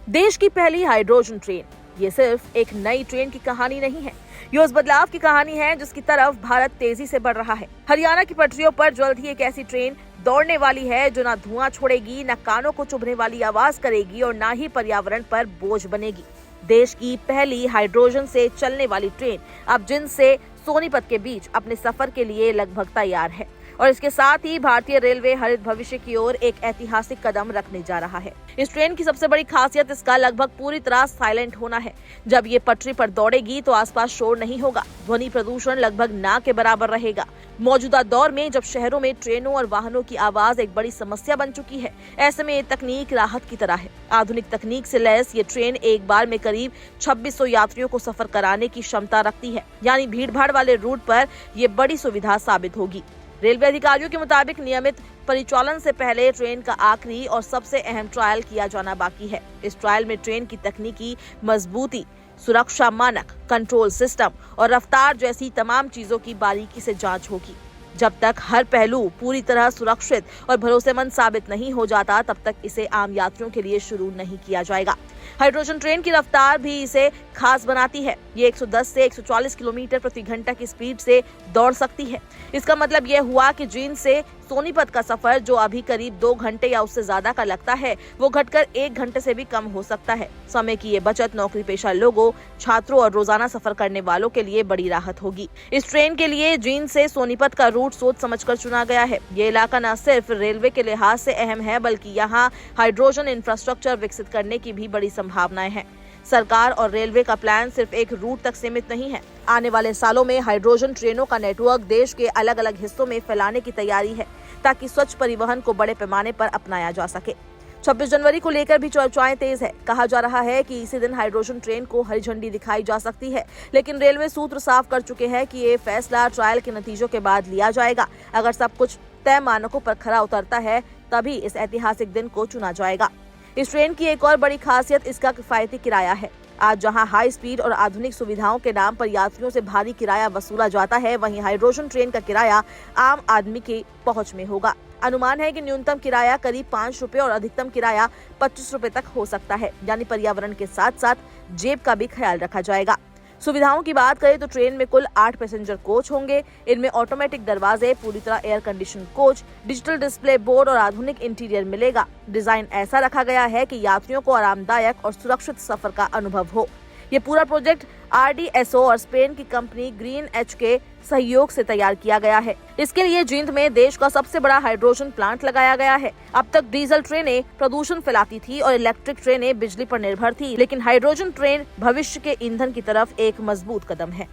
देश की पहली हाइड्रोजन ट्रेन, ये सिर्फ एक नई ट्रेन की कहानी नहीं है, ये उस बदलाव की कहानी है जिसकी तरफ भारत तेजी से बढ़ रहा है। हरियाणा की पटरियों पर जल्द ही एक ऐसी ट्रेन दौड़ने वाली है जो ना धुआं छोड़ेगी, ना कानों को चुभने वाली आवाज करेगी और ना ही पर्यावरण पर बोझ बनेगी। देश की पहली हाइड्रोजन से चलने वाली ट्रेन अब जिंद से सोनीपत के बीच अपने सफर के लिए लगभग तैयार है और इसके साथ ही भारतीय रेलवे हरित भविष्य की ओर एक ऐतिहासिक कदम रखने जा रहा है। इस ट्रेन की सबसे बड़ी खासियत इसका लगभग पूरी तरह साइलेंट होना है। जब ये पटरी पर दौड़ेगी तो आसपास शोर नहीं होगा, ध्वनि प्रदूषण लगभग ना के बराबर रहेगा। मौजूदा दौर में जब शहरों में ट्रेनों और वाहनों की आवाज एक बड़ी समस्या बन चुकी है, ऐसे में ये तकनीक राहत की तरह है। आधुनिक तकनीक से लैस ये ट्रेन एक बार में करीब 2600 यात्रियों को सफर कराने की क्षमता रखती है, यानी भीड़-भाड़ वाले रूट पर ये बड़ी सुविधा साबित होगी। रेलवे अधिकारियों के मुताबिक नियमित परिचालन से पहले ट्रेन का आखिरी और सबसे अहम ट्रायल किया जाना बाकी है। इस ट्रायल में ट्रेन की तकनीकी मजबूती, सुरक्षा मानक, कंट्रोल सिस्टम और रफ्तार जैसी तमाम चीजों की बारीकी से जांच होगी। जब तक हर पहलू पूरी तरह सुरक्षित और भरोसेमंद साबित नहीं हो जाता, तब तक इसे आम यात्रियों के लिए शुरू नहीं किया जाएगा। हाइड्रोजन ट्रेन की रफ्तार भी इसे खास बनाती है। ये 110 से 140 किलोमीटर प्रति घंटा की स्पीड से दौड़ सकती है। इसका मतलब यह हुआ कि जींद से सोनीपत का सफर जो अभी करीब 2 घंटे या उससे ज्यादा का लगता है, वो घटकर 1 घंटे से भी कम हो सकता है। समय की ये बचत नौकरी पेशा लोगों, छात्रों और रोजाना सफर करने वालों के लिए बड़ी राहत होगी। इस ट्रेन के लिए जींद से सोनीपत का रूट सोच समझकर चुना गया है। ये इलाका न सिर्फ रेलवे के लिहाज से अहम है, बल्कि यहाँ हाइड्रोजन इंफ्रास्ट्रक्चर विकसित करने की भी बड़ी संभावनाएं हैं। सरकार और रेलवे का प्लान सिर्फ एक रूट तक सीमित नहीं है। आने वाले सालों में हाइड्रोजन ट्रेनों का नेटवर्क देश के अलग अलग हिस्सों में फैलाने की तैयारी है, ताकि स्वच्छ परिवहन को बड़े पैमाने पर अपनाया जा सके। 26 जनवरी को लेकर भी चर्चाएं तेज है। कहा जा रहा है कि इसी दिन हाइड्रोजन ट्रेन को हरी झंडी दिखाई जा सकती है, लेकिन रेलवे सूत्र साफ कर चुके हैं कि ये फैसला ट्रायल के नतीजों के बाद लिया जाएगा। अगर सब कुछ तय मानकों पर खरा उतरता है, तभी इस ऐतिहासिक दिन को चुना जाएगा। इस ट्रेन की एक और बड़ी खासियत इसका किफायती किराया है। आज जहां हाई स्पीड और आधुनिक सुविधाओं के नाम पर यात्रियों से भारी किराया वसूला जाता है, वहीं हाइड्रोजन ट्रेन का किराया आम आदमी की पहुंच में होगा। अनुमान है कि न्यूनतम किराया करीब 5 रुपए और अधिकतम किराया 25 रुपए तक हो सकता है, यानी पर्यावरण के साथ साथ जेब का भी ख्याल रखा जाएगा। सुविधाओं की बात करें तो ट्रेन में कुल 8 पैसेंजर कोच होंगे। इनमें ऑटोमेटिक दरवाजे, पूरी तरह air condition coach, digital display board और आधुनिक इंटीरियर मिलेगा। डिजाइन ऐसा रखा गया है कि यात्रियों को आरामदायक और सुरक्षित सफर का अनुभव हो। ये पूरा प्रोजेक्ट RDSO और स्पेन की कंपनी ग्रीन एच के सहयोग से तैयार किया गया है। इसके लिए जींद में देश का सबसे बड़ा हाइड्रोजन प्लांट लगाया गया है। अब तक डीजल ट्रेनें प्रदूषण फैलाती थी और इलेक्ट्रिक ट्रेनें बिजली पर निर्भर थी, लेकिन हाइड्रोजन ट्रेन भविष्य के ईंधन की तरफ एक मजबूत कदम है।